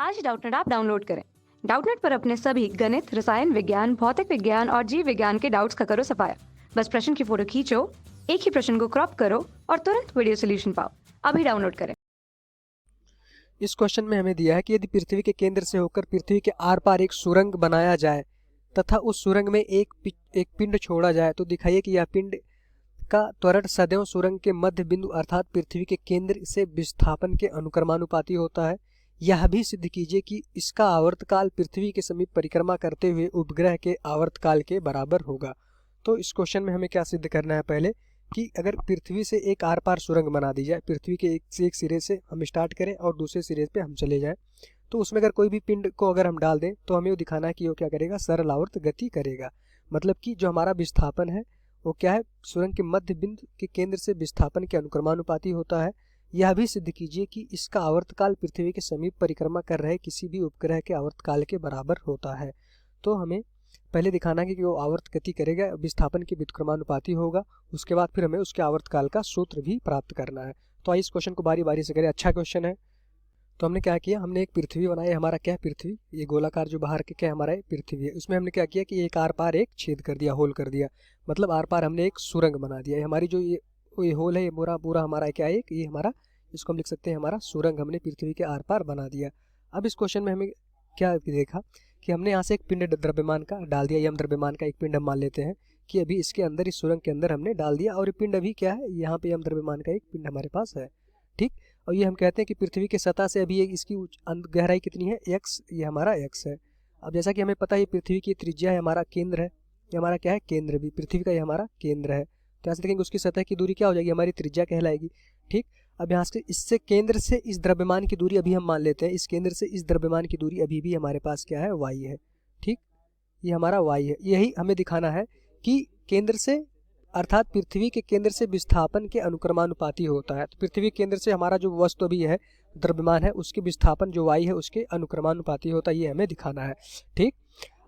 आज Doubtnut app download करें। Doubtnut पर अपने सभी गणित, रसायन विज्ञान, भौतिक विज्ञान और जीव विज्ञान के डाउट्स का करो सफाया। बस प्रश्न की फोटो खींचो, एक ही प्रश्न को क्रॉप करो और तुरंत वीडियो सोल्यूशन पाओ। अभी डाउनलोड करें। इस क्वेश्चन में हमें दिया है कि यदि पृथ्वी के केंद्र से होकर पृथ्वी के आर पार एक सुरंग बनाया जाए तथा उस सुरंग में एक पिंड छोड़ा जाए तो दिखाइए कि यह पिंड का त्वरण सदैव सुरंग के मध्य बिंदु अर्थात पृथ्वी के केंद्र से विस्थापन के अनुक्रमानुपाती होता है। यह भी सिद्ध कीजिए कि इसका आवर्तकाल पृथ्वी के समीप परिक्रमा करते हुए उपग्रह के आवर्तकाल के बराबर होगा। तो इस क्वेश्चन में हमें क्या सिद्ध करना है, पहले कि अगर पृथ्वी से एक आर पार सुरंग बना दी जाए, पृथ्वी के एक सिरे से हम स्टार्ट करें और दूसरे सिरे पे हम चले जाएं, तो उसमें अगर कोई भी पिंड को अगर हम डाल दें तो हमें वो दिखाना है कि वो क्या करेगा, सरल आवर्त गति करेगा। मतलब कि जो हमारा विस्थापन है वो क्या है, सुरंग के मध्य बिंदु के केंद्र से विस्थापन के अनुक्रमानुपाती होता है। यह भी सिद्ध कीजिए कि इसका आवर्तकाल पृथ्वी के समीप परिक्रमा कर रहे किसी भी उपग्रह के आवर्तकाल के बराबर होता है। तो हमें पहले दिखाना है कि वो आवर्त गति करेगा, विस्थापन के व्युत्क्रमानुपाती होगा। उसके बाद फिर हमें उसके आवर्तकाल का सूत्र भी प्राप्त करना है। तो आइए इस क्वेश्चन को बारी बारी से करें। अच्छा क्वेश्चन है। तो हमने क्या किया, हमने एक पृथ्वी बनाई। हमारा क्या है, पृथ्वी, ये गोलाकार जो बाहर के क्या हमारा पृथ्वी है, उसमें हमने क्या किया कि एक आर पार एक छेद कर दिया, होल कर दिया। मतलब आर पार हमने एक सुरंग बना दिया। हमारी जो ये होल है, ये पूरा पूरा हमारा क्या है, ये हमारा, इसको हम लिख सकते हैं हमारा सुरंग हमने पृथ्वी के आर पार बना दिया। अब इस क्वेश्चन में हमें क्या देखा कि हमने यहाँ से एक पिंड द्रव्यमान का डाल दिया, यम द्रव्यमान का एक पिंड हम मान लेते हैं कि अभी इसके अंदर, इस सुरंग के अंदर हमने डाल दिया और ये पिंड अभी क्या है, यहाँ पे यम द्रव्यमान का एक पिंड हमारे पास है। ठीक, और ये हम कहते हैं कि पृथ्वी की सतह से अभी इसकी गहराई कितनी है, x, ये हमारा x है। अब जैसा कि हमें पता है पृथ्वी की त्रिज्या है, हमारा केंद्र है, ये हमारा क्या है, केंद्र भी पृथ्वी का ये हमारा केंद्र है। तो यहाँ से देखेंगे उसकी सतह की दूरी क्या हो जाएगी, हमारी त्रिज्या कहलाएगी। ठीक, अब यहाँ से इससे केंद्र से इस द्रव्यमान की दूरी अभी हम मान लेते हैं, इस केंद्र से इस द्रव्यमान की दूरी अभी भी हमारे पास क्या है, y है। ठीक, ये हमारा y है। यही हमें दिखाना है कि केंद्र से अर्थात पृथ्वी के केंद्र से विस्थापन के अनुक्रमानुपाती होता है। तो पृथ्वी के केंद्र से हमारा जो वस्तु भी है, द्रव्यमान है, उसके विस्थापन जो y है उसके अनुक्रमानुपाती होता है, ये हमें दिखाना है। ठीक,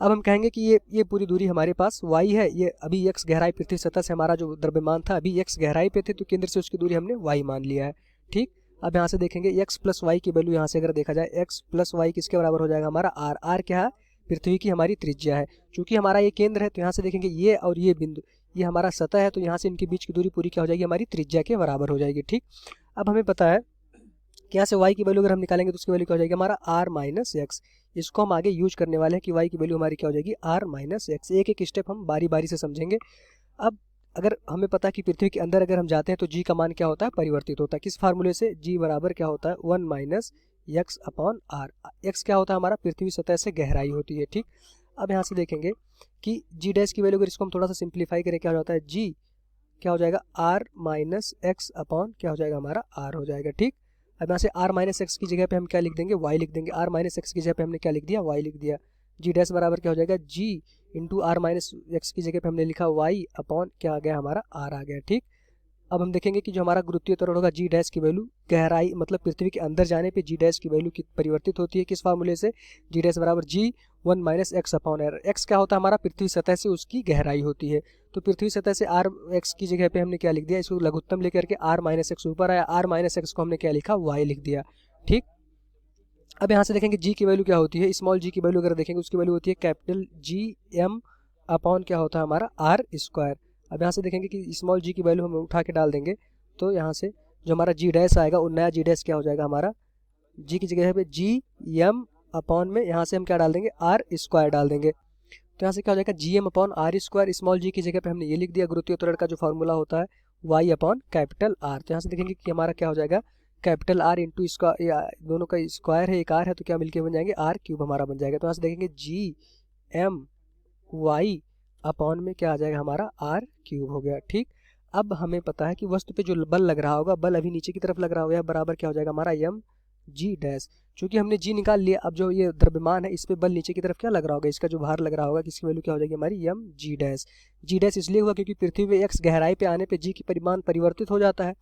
अब हम कहेंगे कि ये पूरी दूरी हमारे पास y है, ये अभी x गहराई पृथ्वी सतह से हमारा जो द्रव्यमान था अभी x गहराई पे थे, तो केंद्र से उसकी दूरी हमने y मान लिया है। ठीक, अब यहाँ से देखेंगे x प्लस वाई की वैल्यू, यहाँ से अगर देखा जाए x प्लस वाई किसके बराबर हो जाएगा, हमारा r क्या है, पृथ्वी की हमारी त्रिज्या है। चूंकि हमारा ये केंद्र है तो यहाँ से देखेंगे ये और ये बिंदु, ये हमारा सतह है, तो यहाँ से इनके बीच की दूरी पूरी क्या हो जाएगी, हमारी त्रिज्या के बराबर हो जाएगी। ठीक, अब हमें पता है कि यहाँ से y की वैल्यू अगर हम निकालेंगे तो उसकी वैल्यू क्या हो जाएगी, हमारा r माइनस एक्स। इसको हम आगे यूज करने वाले हैं कि y की वैल्यू हमारी क्या हो जाएगी, r माइनस एक्स। एक एक स्टेप हम बारी बारी से समझेंगे। अब अगर हमें पता है कि पृथ्वी के अंदर अगर हम जाते हैं तो g का मान क्या होता है, परिवर्तित होता है। किस फार्मूले से, g बराबर क्या होता है, 1 minus x upon r. X क्या होता है हमारा, पृथ्वी सतह से गहराई होती है। ठीक, अब यहाँ से देखेंगे कि जी डैश की वैल्यू अगर इसको हम थोड़ा सा सिंप्लीफाई करें, क्या हो जाता है, जी क्या हो जाएगा, आर माइनस एक्स अपॉन क्या हो जाएगा, हमारा आर हो जाएगा। ठीक, अब यहाँ से आर माइनस एक्स की जगह पे हम क्या लिख देंगे, वाई लिख देंगे। आर माइनस एक्स की जगह पे हमने क्या लिख दिया, वाई लिख दिया। जी डैश बराबर क्या हो जाएगा, जी इंटू आर माइनस एक्स की जगह पे हमने लिखा वाई अपॉन क्या आ गया, हमारा आर आ गया। ठीक, अब हम देखेंगे कि जो हमारा गुरुत्वीय त्वरण होगा जी डैश की वैल्यू गहराई मतलब पृथ्वी के अंदर जाने पे जी डैश की वैल्यू की परिवर्तित होती है। किस फार्मूले से, जी डैश बराबर g 1 minus x upon r. X क्या होता है हमारा, पृथ्वी सतह से उसकी गहराई होती है। तो पृथ्वी सतह से आर एक्स की जगह पे हमने क्या लिख दिया, इसको लघुत्तम लेकर के आर माइनस एक्स ऊपर आया, आर माइनस एक्स को हमने क्या लिखा, वाई लिख दिया। ठीक, अब यहाँ से देखेंगे जी की वैल्यू क्या होती है, स्मॉल जी की वैल्यू अगर देखेंगे उसकी वैल्यू होती है कैपिटल जी एम अपॉन क्या होता है हमारा, आर स्क्वायर। अब यहाँ से देखेंगे कि स्मॉल जी की वैल्यू हम उठा के डाल देंगे तो यहाँ से जो हमारा जी डैश आएगा वो नया जी डैश क्या हो जाएगा, हमारा जी की जगह पे जी एम अपॉन में यहाँ से हम क्या डाल देंगे, आर स्क्वायर डाल देंगे। तो यहाँ से क्या हो जाएगा, G M upon R square. Small G की जगह पे हमने ये लिख दिया, गुरुत्वीय त्वरण का जो फॉर्मूला होता है वाई अपॉन कैपिटल आर। तो यहाँ से देखेंगे कि हमारा क्या हो जाएगा, कैपिटल आर इंटू स्क्वायर, दोनों का स्क्वायर है, एक आर है, तो क्या मिलके बन जाएंगे, आर क्यूब हमारा बन जाएगा। तो यहाँ से देखेंगे जी एम वाई अपॉन में क्या आ जाएगा, हमारा आर क्यूब हो गया। ठीक, अब हमें पता है कि वस्तु पे जो बल लग रहा होगा, बल अभी नीचे की तरफ लग रहा होगा, बराबर क्या हो जाएगा, हमारा एम जी डैश। चूंकि हमने जी निकाल लिया, अब जो ये द्रव्यमान है इस पे बल नीचे की तरफ क्या लग रहा होगा, इसका जो भार लग रहा होगा, किसकी वैल्यू क्या हो जाएगी, हमारी एम जी डैश। जी डैश इसलिए हुआ क्योंकि पृथ्वी में एक्स गहराई पे आने पे जी की परिमाण परिवर्तित हो जाता है,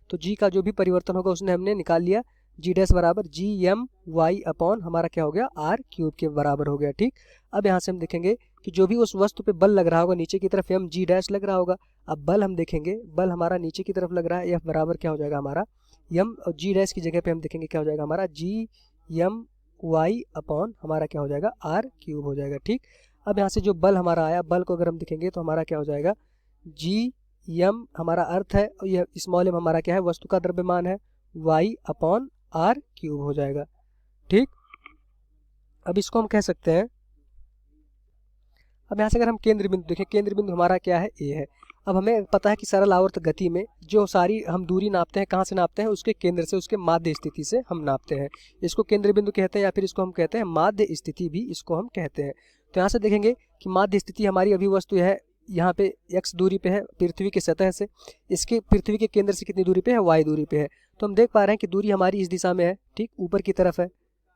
तो जी का जो भी परिवर्तन होगा उसने हमने निकाल लिया। जी डैश बराबर जी एम वाई अपॉन हमारा क्या हो गया, आर क्यूब के बराबर हो गया। ठीक, अब यहाँ से हम देखेंगे कि जो भी उस वस्तु पे बल लग रहा होगा नीचे की तरफ एम जी डैश लग रहा होगा। अब बल हम देखेंगे, बल हमारा नीचे की तरफ लग रहा है, एफ बराबर क्या हो जाएगा, हमारा एम, और जी डैश की जगह पे हम देखेंगे क्या हो जाएगा, हमारा जी एम वाई अपॉन हमारा क्या हो जाएगा आर क्यूब हो जाएगा। ठीक, अब यहाँ से जो बल हमारा आया, बल को अगर हम देखेंगे तो हमारा क्या हो जाएगा जी एम हमारा अर्थ है, और यह स्मॉल एम हमारा क्या है वस्तु का द्रव्यमान है, वाई अपॉन आर क्यूब हो जाएगा। ठीक, अब इसको हम कह सकते हैं, अब यहाँ से अगर हम केंद्र बिंदु देखें, केंद्र बिंदु हमारा क्या है ए है। अब हमें पता है कि सरल आवर्त गति में जो सारी हम दूरी नापते हैं कहाँ से नापते हैं, उसके केंद्र से, उसके माध्य स्थिति से हम नापते हैं। इसको केंद्र बिंदु कहते हैं या फिर इसको हम कहते हैं माध्य स्थिति भी इसको हम कहते हैं। तो यहाँ से देखेंगे कि माध्य स्थिति हमारी अभी वस्तु है यहाँ पे x दूरी पे है पृथ्वी की सतह से, इसके पृथ्वी के केंद्र से कितनी दूरी पे है y दूरी पे है। तो हम देख पा रहे हैं कि दूरी हमारी इस दिशा में है, ठीक ऊपर की तरफ है।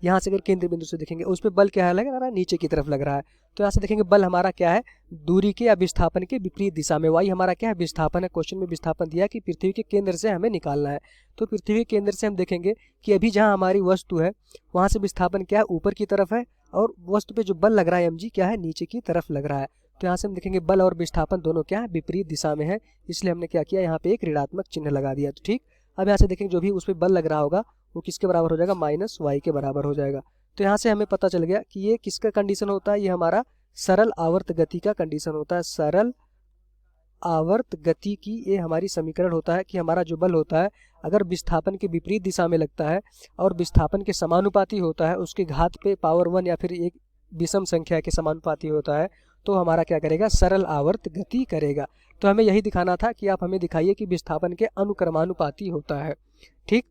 यहाँ से अगर केंद्र बिंदु से देखेंगे उस पर बल क्या है लग रहा है, नीचे की तरफ लग रहा है। तो यहाँ से देखेंगे बल हमारा क्या है दूरी के या विस्थापन के विपरीत दिशा में, y हमारा क्या है विस्थापन है। क्वेश्चन में विस्थापन दिया कि पृथ्वी के केंद्र से हमें निकालना है। तो पृथ्वी के केंद्र से हम देखेंगे कि अभी जहाँ हमारी वस्तु है वहाँ से विस्थापन क्या है ऊपर की तरफ है, और वस्तु पे जो बल लग रहा है mg क्या है नीचे की तरफ लग रहा है। तो यहाँ से हम देखेंगे बल और विस्थापन दोनों क्या है विपरीत दिशा में है, इसलिए हमने क्या किया यहाँ पे एक ऋणात्मक चिन्ह लगा दिया। तो ठीक, अब यहाँ से देखेंगे जो भी उस पर बल लग रहा होगा वो किसके बराबर हो जाएगा माइनस वाई के बराबर हो जाएगा। तो यहाँ से हमें पता चल गया कि ये किसका कंडीशन होता है, ये हमारा सरल आवर्त गति का कंडीशन होता है। सरल आवर्त गति की ये हमारी समीकरण होता है कि हमारा जो बल होता है अगर विस्थापन के विपरीत दिशा में लगता है और विस्थापन के समानुपाती होता है, उसके घात पे पावर 1 या फिर एक विषम संख्या के समानुपाती होता है, तो हमारा क्या करेगा सरल आवर्त गति करेगा। तो हमें यही दिखाना था कि आप हमें दिखाइए कि विस्थापन के अनुक्रमानुपाती होता है। ठीक,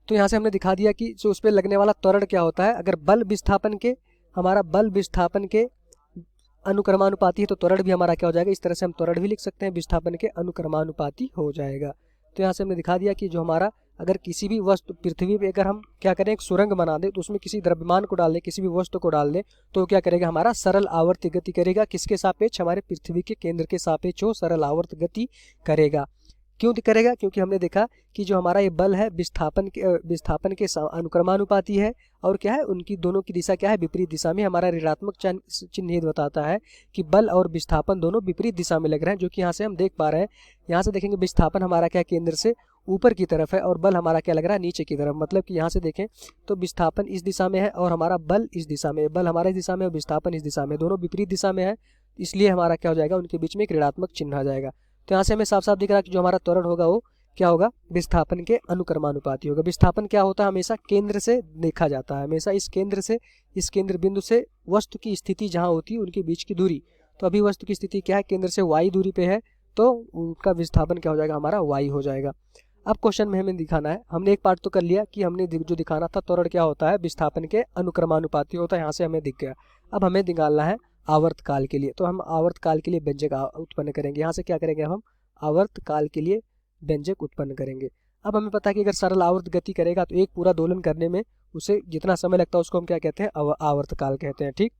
तो यहाँ से हमने दिखा दिया कि जो उस पर लगने वाला त्वरण क्या होता है, अगर बल विस्थापन के हमारा बल विस्थापन के अनुक्रमानुपाती है तो त्वरण भी हमारा क्या हो जाएगा, इस तरह से हम त्वरण भी लिख सकते हैं विस्थापन के अनुक्रमानुपाती हो जाएगा। तो यहाँ से हमने दिखा दिया कि जो हमारा अगर किसी भी वस्तु पृथ्वी पे अगर हम क्या करें एक सुरंग बना दें तो उसमें किसी द्रव्यमान को डाल दें, किसी भी वस्तु को डाल दें, तो क्या करेगा हमारा सरल आवर्त गति करेगा। किसके सापेक्ष, हमारे पृथ्वी के केंद्र के सापेक्ष वो सरल आवर्त गति करेगा। क्यों करेगा, क्योंकि हमने देखा कि जो हमारा ये बल है विस्थापन के अनुक्रमानुपाती है, और क्या है उनकी दोनों की दिशा क्या है विपरीत दिशा में। हमारा ऋणात्मक चिन्ह बताता है कि बल और विस्थापन दोनों विपरीत दिशा में लग रहे हैं, जो कि यहाँ से हम देख पा रहे हैं। यहाँ से देखेंगे विस्थापन हमारा क्या केंद्र से ऊपर की तरफ है और बल हमारा क्या लग रहा है नीचे की तरफ। मतलब कि यहाँ से देखें तो विस्थापन इस दिशा में है और हमारा बल इस दिशा में, बल हमारा इस दिशा में और विस्थापन इस दिशा में, दोनों विपरीत दिशा में है, इसलिए हमारा क्या हो जाएगा उनके बीच में एक ऋणात्मक चिन्ह आ जाएगा। तो यहाँ से हमें साफ साफ दिख रहा है कि जो हमारा त्वरण होगा वो क्या होगा विस्थापन के अनुक्रमानुपाती होगा। विस्थापन क्या होता है हमेशा केंद्र से देखा जाता है, हमेशा इस केंद्र बिंदु से वस्तु की स्थिति जहाँ होती है उनके बीच की दूरी। तो अभी वस्तु की स्थिति क्या है केंद्र से y दूरी पे है, तो उनका विस्थापन क्या हो जाएगा हमारा y हो जाएगा। अब क्वेश्चन में हमें दिखाना है, हमने एक पार्ट तो कर लिया कि हमने जो दिखाना था त्वरण क्या होता है विस्थापन के अनुक्रमानुपाती होता है, यहाँ से हमें दिख गया। अब हमें निकालना है आवर्त काल के लिए, तो हम आवर्त काल के लिए व्यंजक उत्पन्न करेंगे। यहाँ से क्या करेंगे हम आवर्त काल के लिए व्यंजक उत्पन्न करेंगे। अब हमें पता है कि अगर सरल आवर्त गति करेगा तो एक पूरा दोलन करने में उसे जितना समय लगता है उसको हम क्या कहते हैं आवर्त काल कहते हैं। ठीक,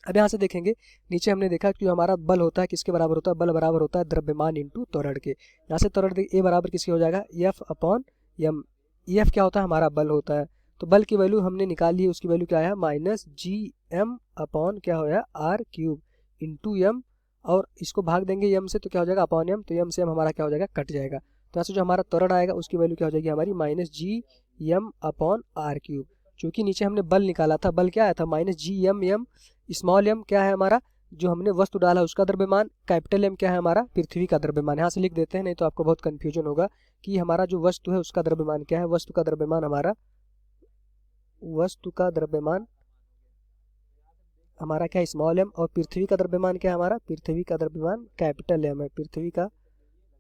अब यहाँ से देखेंगे नीचे हमने देखा कि हमारा बल होता है किसके बराबर होता है, बल बराबर होता है द्रव्यमान इंटू त्वरण के। यहाँ से त्वरण ए बराबर किसके हो जाएगा एफ अपॉन एम। एफ क्या होता है हमारा बल होता है, तो बल की वैल्यू हमने निकाल ली, उसकी वैल्यू क्या है माइनस जी एम अपॉन क्या होगा आर क्यूब इंटू एम, और इसको भाग देंगे एम से तो क्या हो जाएगा अपॉन एम, तो एम से एम हमारा क्या हो जाएगा कट जाएगा। तो यहाँ से जो हमारा त्वरण आएगा उसकी वैल्यू क्या हो जाएगी हमारी minus g M upon r cube. चूँकि नीचे हमने बल निकाला था, बल क्या आया था minus g m small m क्या है हमारा जो हमने वस्तु डाला उसका द्रव्यमान, कैपिटल एम क्या है हमारा पृथ्वी का द्रव्यमान। यहाँ से लिख देते हैं नहीं तो आपको बहुत कन्फ्यूजन होगा कि हमारा जो वस्तु है उसका द्रव्यमान क्या है। वस्तु का द्रव्यमान हमारा क्या है स्मॉल एम, और पृथ्वी का द्रव्यमान क्या है हमारा पृथ्वी का द्रव्यमान कैपिटल एम है। पृथ्वी का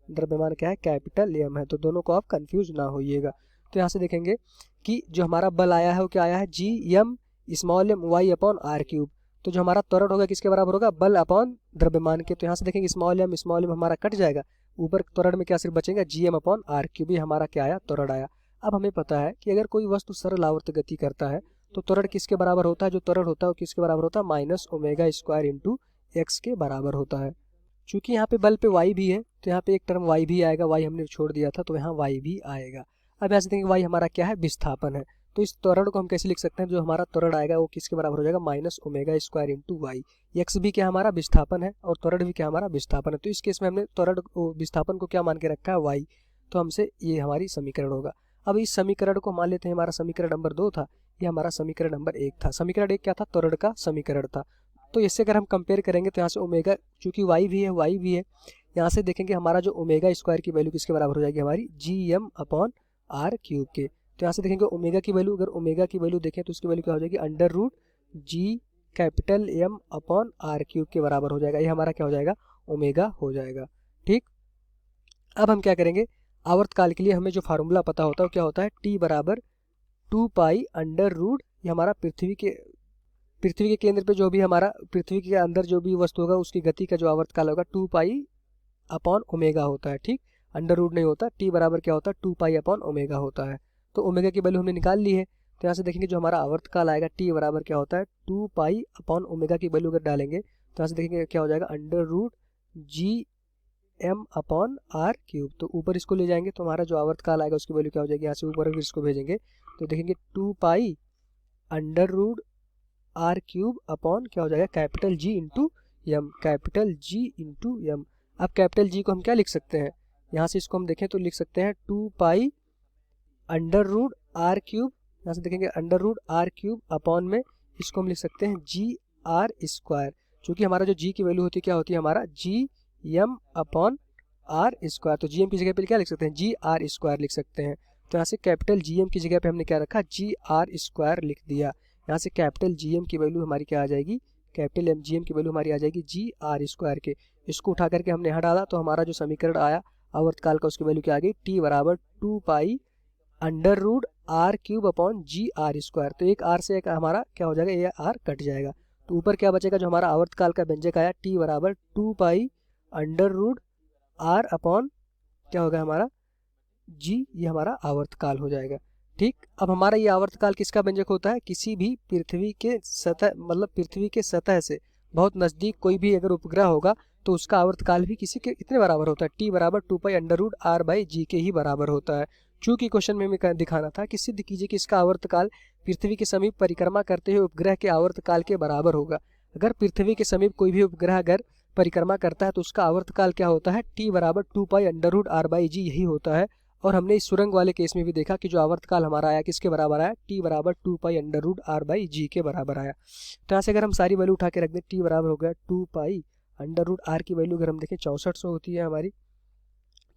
द्रव्यमान क्या है कैपिटल एम है, तो दोनों को आप कंफ्यूज ना होइएगा। तो यहाँ से देखेंगे कि जो हमारा बल आया है वो क्या आया है g m small m y upon r cube. तो जो हमारा त्वरण होगा किसके बराबर होगा बल अपॉन द्रव्यमान के। तो यहाँ से देखेंगे स्मॉल एम हमारा कट जाएगा, ऊपर त्वरण में क्या सिर्फ बचेगा g M upon r cube, ये हमारा क्या आया त्वरण आया। अब हमें पता है कि अगर कोई वस्तु सरल आवर्त गति करता है तो त्वरण किसके बराबर होता है, जो त्वरण होता है वो किसके बराबर होता है minus omega square into x के बराबर होता है। चूंकि यहाँ पे बल पे y भी है तो यहाँ पे एक टर्म y भी आएगा, y हमने छोड़ दिया था तो यहाँ y भी आएगा। अब यहाँ से देखेंगे y हमारा क्या है विस्थापन है, तो इस त्वरण को हम कैसे लिख सकते हैं, जो हमारा त्वरण आएगा वो किसके बराबर हो जाएगा minus omega square into y. X भी क्या हमारा विस्थापन है और त्वरण भी क्या हमारा विस्थापन है, तो इस केस में हमने त्वरण विस्थापन को क्या मान के रखा है y, तो हमसे ये हमारी समीकरण होगा। अब इस समीकरण को मान लेते हैं हमारा समीकरण नंबर 2 था, ये हमारा समीकरण नंबर 1 था। समीकरण 1 क्या था? त्वरण का समीकरण था। तो इससे अगर हम कंपेयर करेंगे तो यहाँ से ओमेगा, चूंकि वाई भी है, यहाँ से देखेंगे हमारा जो ओमेगा स्क्वायर की वैल्यू किसके बराबर हो जाएगी? हमारी GM/r³ के। तो यहाँ से देखेंगे ओमेगा की वैल्यू, अगर ओमेगा की वैल्यू देखें तो उसकी वैल्यू क्या हो जाएगी? √G⁻M/r³ के बराबर हो जाएगा। ये हमारा क्या हो जाएगा? ओमेगा हो जाएगा। ठीक, अब हम क्या करेंगे? आवर्तकाल के लिए हमें जो फार्मूला पता होता है वो क्या होता है? T बराबर 2π√, ये हमारा पृथ्वी के केंद्र पे जो भी हमारा पृथ्वी के अंदर जो भी वस्तु होगा उसकी गति का जो आवर्तकाल होगा 2π/ओमेगा होता है। ठीक, √, नहीं होता। T बराबर क्या होता है? 2π/ओमेगा होता है। तो ओमेगा की वैल्यू हमने निकाल ली है। तो यहाँ से देखेंगे जो हमारा आवर्तकाल आएगा T बराबर क्या होता है? 2π/ओमेगा की वैल्यू अगर डालेंगे तो यहाँ से देखेंगे क्या हो जाएगा? √GM/r³। तो ऊपर इसको ले जाएंगे तो हमारा जो आवर्तकाल आएगा उसकी वैल्यू क्या हो जाएगी? यहाँ से ऊपर अगर इसको भेजेंगे तो देखेंगे 2π√r³ क्या हो जाएगा? Capital G into m. अब कैपिटल G को हम क्या लिख सकते हैं? यहाँ से इसको हम देखें तो लिख सकते हैं 2π√r³। यहाँ से देखेंगे √r³ में इसको हम लिख सकते हैं GR²। चूँकि हमारा जो G की वैल्यू होती है क्या होती है? हमारा GM/r²। तो GM की जगह पे क्या लिख सकते हैं? GR² लिख सकते हैं। तो यहाँ से कैपिटल GM की जगह पे हमने क्या रखा? GR² लिख दिया। यहाँ से कैपिटल GM की वैल्यू हमारी क्या आ जाएगी? कैपिटल GM की वैल्यू हमारी आ जाएगी GR² के। इसको उठा करके हमने यहाँ डाला तो हमारा जो समीकरण आया आवर्तकाल का उसकी वैल्यू क्या आ गई? T बराबर 2π√r³/GR²। तो एक R से एक हमारा क्या हो जाएगा? ये R कट जाएगा। तो ऊपर क्या बचेगा? जो हमारा आवर्तकाल का व्यंजक आया T बराबर 2π√r/ क्या होगा हमारा? G, ये हमारा आवर्तकाल हो जाएगा। ठीक, अब हमारा ये आवर्तकाल किसका व्यंजक होता है? किसी भी पृथ्वी के सतह, मतलब पृथ्वी के सतह से बहुत नज़दीक कोई भी अगर उपग्रह होगा तो उसका आवर्तकाल भी किसी के इतने बराबर होता है? T बराबर 2π√r/G के ही बराबर होता है। चूँकि क्वेश्चन में हमें दिखाना था कि सिद्ध कीजिए कि इसका आवर्तकाल पृथ्वी के समीप परिक्रमा करते हुए उपग्रह के आवर्तकाल के बराबर होगा। अगर पृथ्वी के समीप कोई भी उपग्रह अगर परिक्रमा करता है तो उसका आवर्तकाल क्या होता है? T बराबर 2π√r/G यही होता है। और हमने इस सुरंग वाले केस में भी देखा कि जो आवर्तकाल हमारा आया किसके बराबर आया? T बराबर 2π√r/G के बराबर आया। तो यहाँ से अगर हम सारी वैल्यू उठा के रख दें, T बराबर हो गया 2π√r की वैल्यू अगर हम देखें 6400 होती है हमारी।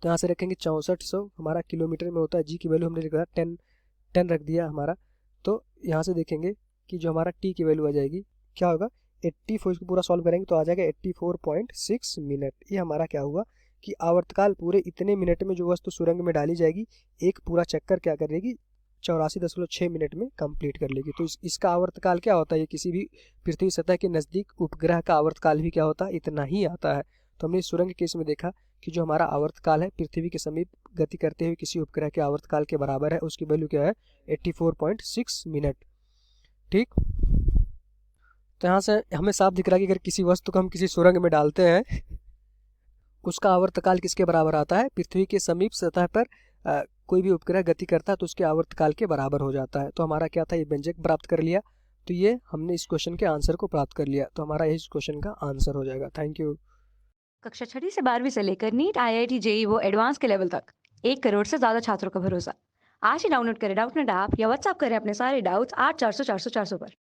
तो यहाँ से रखेंगे 6400, हमारा किलोमीटर में होता है। G की वैल्यू हमने रखा 10 रख दिया हमारा। तो यहाँ से देखेंगे कि जो हमारा T की वैल्यू आ जाएगी क्या होगा? 84, इसको पूरा सॉल्व करेंगे तो आ जाएगा 84.6 मिनट। ये हमारा क्या हुआ कि आवर्तकाल पूरे इतने मिनट में जो वस्तु सुरंग में डाली जाएगी एक पूरा चक्कर क्या करेगी? 84.6 मिनट में कंप्लीट कर लेगी। तो इसका आवर्तकाल क्या होता है? ये किसी भी पृथ्वी सतह के नज़दीक उपग्रह का आवर्तकाल भी क्या होता है? इतना ही आता है। तो हमने इस सुरंग केस में देखा कि जो हमारा आवर्तकाल है पृथ्वी के समीप गति करते हुए किसी उपग्रह के आवर्तकाल के बराबर है। उसकी वैल्यू क्या है? 84.6 मिनट। ठीक, तो यहाँ से हमें साफ दिख रहा है कि अगर किसी वस्तु को हम किसी सुरंग में डालते हैं उसका आवर्तकाल किसके बराबर आता है? पृथ्वी के समीप सतह पर कोई भी उपग्रह गति करता है तो उसके आवर्तकाल के बराबर हो जाता है। तो हमारा क्या था? ये व्यंजक प्राप्त कर लिया। तो ये हमने इस क्वेश्चन के आंसर को प्राप्त कर लिया। तो हमारा इस क्वेश्चन का आंसर हो जाएगा। Thank you. कक्षा 6ठी से 12वीं से लेकर नीट, IIT, JEE वो एडवांस के लेवल तक 1 करोड़ से ज़्यादा छात्रों का भरोसा। आज ही डाउनलोड करें डाउटनेट ऐप या व्हाट्सएप करें अपने सारे डाउट्स 8400 400 400 पर।